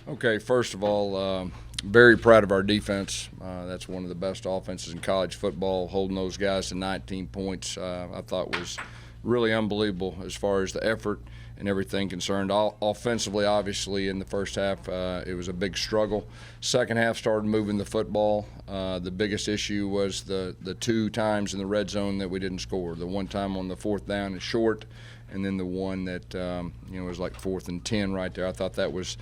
Okay, first of all, very proud of our defense. That's one of the best offenses in college football. Holding those guys to 19 points, I thought was really unbelievable as far as the effort and everything concerned. Offensively, obviously, in the first half, it was a big struggle. Second half started moving the football. The biggest issue was the 2 times in the red zone that we didn't score. The one time on the 4th down is short, and then the one that was like 4th and 10 right there. I thought that was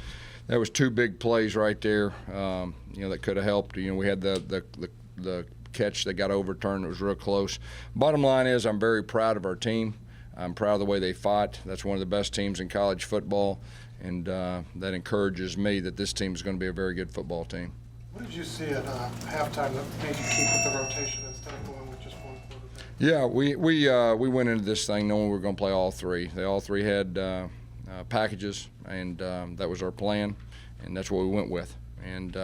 2 big plays right there. That could have helped. We had the catch that got overturned. It was real close. Bottom line is, I'm very proud of our team. I'm proud of the way they fought. That's one of the best teams in college football, and that encourages me that this team is going to be a very good football team. What did you see at halftime that made you keep with the rotation instead of going with just one quarterback? Yeah, we went into this thing knowing we were going to play all 3. They all 3 had packages, and that was our plan, and that's what we went with. And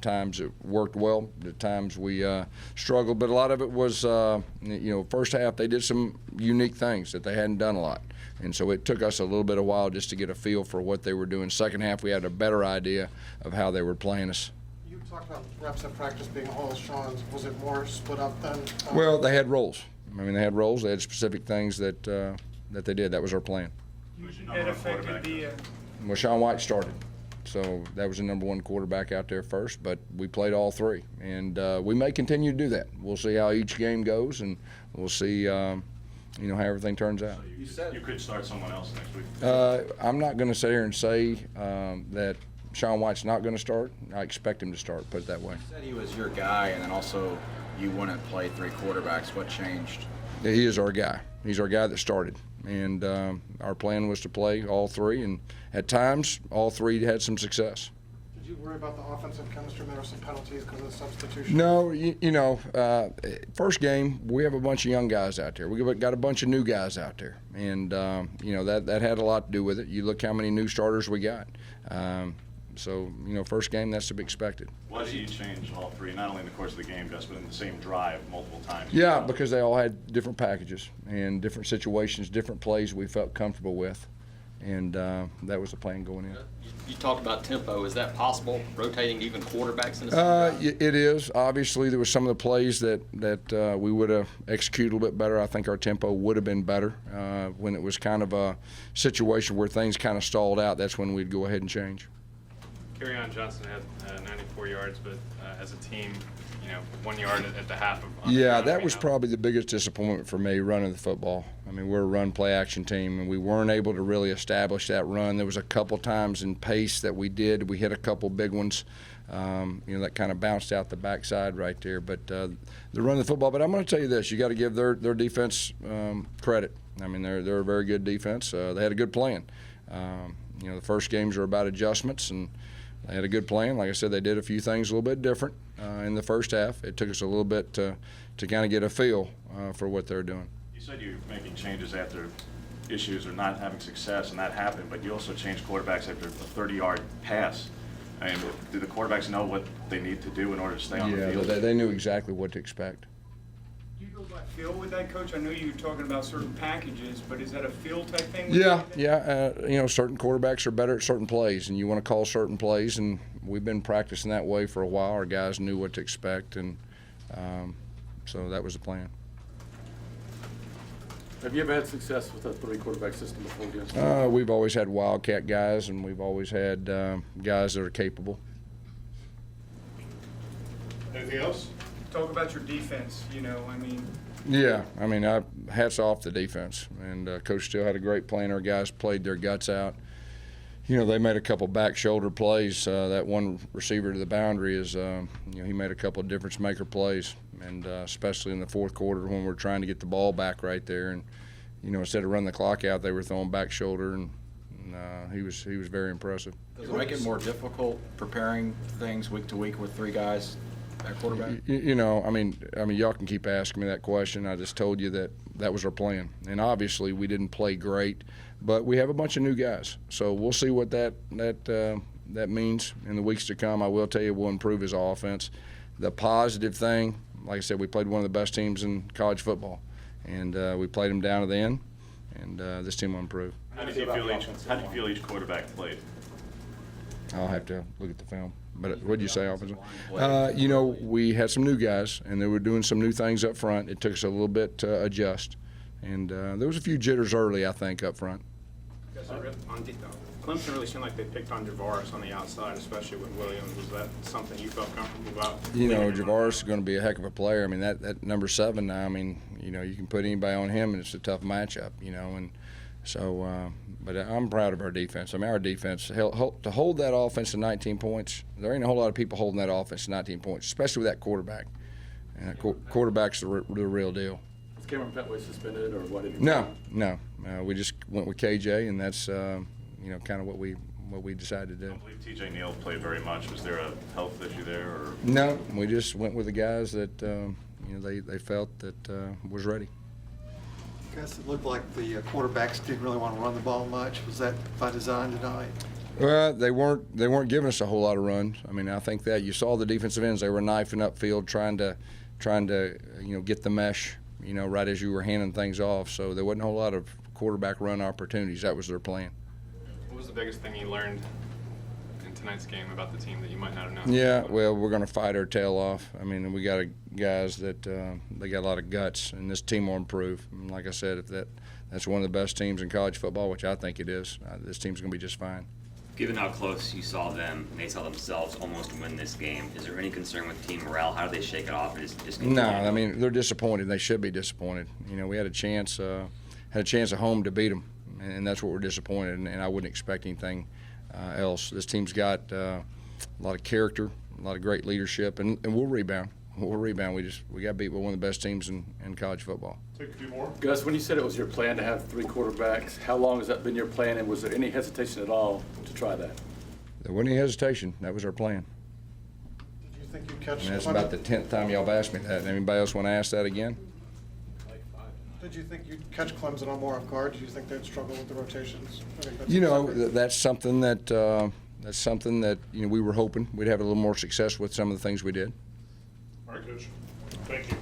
times it worked well. At times we struggled, but a lot of it was, first half they did some unique things that they hadn't done a lot. And so it took us a little bit of while just to get a feel for what they were doing. Second half we had a better idea of how they were playing us. You talked about reps at practice being all Sean's. Was it more split up then? Well, they had roles. They had roles. They had specific things that they did. That was our plan. It affected the Well, Deshaun Watson started. So that was the number 1 quarterback out there first, but we played all 3. And we may continue to do that. We'll see how each game goes, and we'll see how everything turns out. So you could start someone else next week. I'm not going to sit here and say that Deshaun Watson's not going to start. I expect him to start, put it that way. You said he was your guy, and then also you wouldn't play 3 quarterbacks. What changed? Yeah, he is our guy. He's our guy that started. And our plan was to play all 3, and at times all 3 had some success. Did you worry about the offensive chemistry? There were some penalties because of the substitution. No, first game we have a bunch of young guys out there. We got a bunch of new guys out there, and that had a lot to do with it. You look how many new starters we got. So, first game, that's to be expected. Why did you change all 3, not only in the course of the game, Gus, but in the same drive multiple times? Yeah, because they all had different packages and different situations, different plays we felt comfortable with, and that was the plan going in. You talked about tempo. Is that possible, rotating even quarterbacks in the same drive? It is. Obviously, there were some of the plays that we would have executed a little bit better. I think our tempo would have been better. When it was kind of a situation where things kind of stalled out, that's when we'd go ahead and change. Kerryon Johnson had 94 yards, but as a team, 1 yard at the half of. Yeah, that was probably the biggest disappointment for me, running the football. We're a run play action team, and we weren't able to really establish that run. There was a couple times in pace that we did. We hit a couple big ones, that kind of bounced out the backside right there. But the run of the football. But I'm going to tell you this: you got to give their defense credit. They're a very good defense. They had a good plan. The first games are about adjustments, and they had a good plan. Like I said, they did a few things a little bit different in the first half. It took us a little bit to kind of get a feel for what they're doing. You said you were making changes after issues or not having success, and that happened, but you also changed quarterbacks after a 30-yard pass. Do the quarterbacks know what they need to do in order to stay on the field? Yeah, they knew exactly what to expect. Do you go by feel with that, Coach? I know you were talking about certain packages, but is that a feel type thing? Yeah. Certain quarterbacks are better at certain plays, and you want to call certain plays, and we've been practicing that way for a while. Our guys knew what to expect, and so that was the plan. Have you ever had success with that 3-quarterback system before, Gus? We've always had wildcat guys, and we've always had guys that are capable. Anything else? Talk about your defense, Yeah, hats off the defense. And Coach Steele had a great plan. Our guys played their guts out. They made a couple back shoulder plays. That one receiver to the boundary is, he made a couple of difference maker plays, and especially in the 4th quarter when we're trying to get the ball back right there. And instead of running the clock out, they were throwing back shoulder, and he was very impressive. Does it make it more difficult preparing things week to week with 3 guys at quarterback? Y'all can keep asking me that question. I just told you that was our plan, and obviously we didn't play great, but we have a bunch of new guys, so we'll see what that means in the weeks to come. I will tell you, we'll improve his offense. The positive thing, like I said, we played one of the best teams in college football, and we played them down to the end, and this team will improve. How did you feel each quarterback played? I'll have to look at the film. But what did you say, offensive? We had some new guys, and they were doing some new things up front. It took us a little bit to adjust. And there was a few jitters early, I think, up front. Clemson really seemed like they picked on Javaris on the outside, especially with Williams. Was that something you felt comfortable about? Javaris is going to be a heck of a player. I mean, that number 7 now, I mean, you can put anybody on him, and it's a tough matchup, and so, but I'm proud of our defense. I mean, our defense, to hold that offense to 19 points, there ain't a whole lot of people holding that offense to 19 points, especially with that quarterback. And that quarterback's the real deal. Is Cameron Petway suspended, or what did he No. We just went with KJ, and that's, kind of what we decided to do. I believe TJ Neal played very much. Was there a health issue there? Or? No, we just went with the guys that, they felt that was ready. Gus, it looked like the quarterbacks didn't really want to run the ball much. Was that by design tonight? Well, they weren't giving us a whole lot of runs. I mean, I think that you saw the defensive ends; they were knifing upfield, trying to get the mesh, right as you were handing things off. So there wasn't a whole lot of quarterback run opportunities. That was their plan. What was the biggest thing you learned in tonight's game about the team that you might not have known? Yeah, well, we're going to fight our tail off. I mean, we got guys that they got a lot of guts, and this team will improve. And like I said, if that's one of the best teams in college football, which I think it is, this team's going to be just fine. Given how close you saw them, and they saw themselves almost win this game, is there any concern with team morale? How do they shake it off and just continue? No, I mean, they're disappointed. They should be disappointed. We had a chance at home to beat them, and that's what we're disappointed. And I wouldn't expect anything else. This team's got a lot of character, a lot of great leadership, and we'll rebound. We'll rebound. We got beat by one of the best teams in college football. Take a few more. Gus, when you said it was your plan to have 3 quarterbacks, how long has that been your plan, and was there any hesitation at all to try that? There wasn't any hesitation. That was our plan. Did you think you'd catch And that's Clemson? about the 10th time y'all have asked me that. Anybody else want to ask that again? Did you think you'd catch Clemson on more off guard? Did you think they'd struggle with the rotations? I think that's that's something that we were hoping we'd have a little more success with some of the things we did. All right, Coach. Thank you.